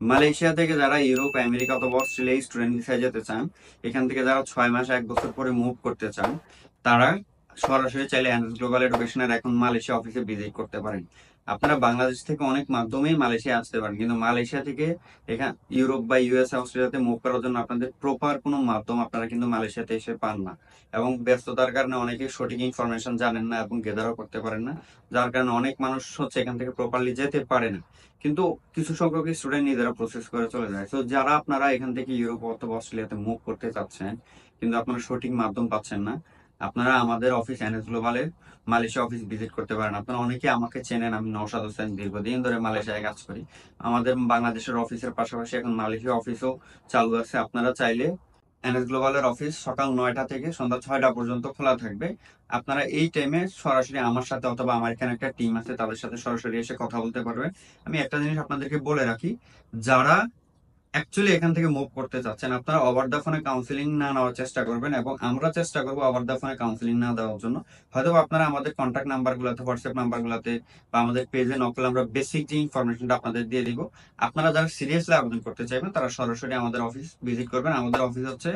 Malaysia থেকে যারা Europe, America অথবা অস্ট্রেলিয়ায় স্টুডেন্ট ভিসায় যেতে চান, এখান থেকে যারা 6 মাস 1 বছর পরে মুভ করতে চান, তারা সরাসরি চাইলে এনএস গ্লোবাল এডুকেশনের এখন মালয়েশিয়া অফিসে ভিজিট করতে পারেন। আপনারা বাংলাদেশ থেকে অনেক মাধ্যমেই মালয়েশিয়া আসতে পারেন, কিন্তু মালয়েশিয়া থেকে এখান ইউরোপ বা ইউএস, অস্ট্রেলিয়াতে মুভ করার জন্য আপনাদের প্রপার কোনো মাধ্যম আপনারা কিন্তু মালয়েশিয়াতে এসে পান না। এবং ব্যস্ততার কারণে অনেকে সঠিক ইনফরমেশন জানেন না এবং গেদারও করতে পারেন না, যার কারণে অনেক মানুষ হচ্ছে এখান থেকে প্রপারলি যেতে পারে না। কিন্তু কিছু সংখ্যক স্টুডেন্ট নিজেরা প্রসেস করে চলে যায়। তো যারা আপনারা এখান থেকে ইউরোপ অথবা অস্ট্রেলিয়াতে মুভ করতে চাচ্ছেন, কিন্তু আপনারা সঠিক মাধ্যম পাচ্ছেন না, আপনারা আমাদের অফিস এনএস গ্লোবালের মালয়েশিয়া অফিস ভিজিট করতে পারেন। আপনারা অনেকে আমাকে চেনেন, আমি নওশাদ হোসেন, দীর্ঘদিন ধরে মালয়েশিয়ায় কাজ করি। আমাদের বাংলাদেশের অফিসের পাশাপাশি এখন মালয়েশিয়া অফিসও চালু আছে। আপনারা চাইলে এনএস গ্লোবালের অফিস সকাল 9টা থেকে সন্ধ্যা 6টা পর্যন্ত খোলা থাকবে। আপনারা এই টাইমে সরাসরি আমার সাথে অথবা আমার এখানে একটা টিম আছে তাদের সাথে সরাসরি এসে কথা বলতে পারবেন। আমি একটা জিনিস আপনাদেরকে বলে রাখি, যারা অ্যাকচুয়ালি এখান থেকে মুভ করতে চাচ্ছেন, আপনারা ওভার দ্য ফোনে কাউন্সিলিং না নেওয়ার চেষ্টা করবেন, এবং আমরা চেষ্টা করবো ওভার দ্য ফোনে কাউন্সিলিং না দেওয়ার জন্য। হয়তো আপনারা আমাদের কন্ট্যাক্ট নাম্বার গুলাতে, হোয়াটসঅ্যাপ নাম্বার গুলাতে বা আমাদের পেজে নকল আমরা বেসিক যে ইনফরমেশনটা আপনাদের দিয়ে দিব। আপনারা যারা সিরিয়াসলি আবেদন করতে চাইবেন তারা সরাসরি আমাদের অফিস ভিজিট করবেন। আমাদের অফিস হচ্ছে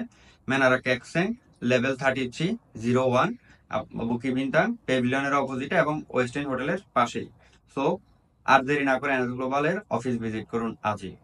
ম্যানারা ক্যাক্সেং, লেভেল 3301, বুকিভিনটাং পেভিলিয়নের অপোজিটে এবং ওয়েস্টার্ন হোটেলের পাশেই। সো আর দেরি না করে এনএস গ্লোবালের অফিস ভিজিট করুন আজই।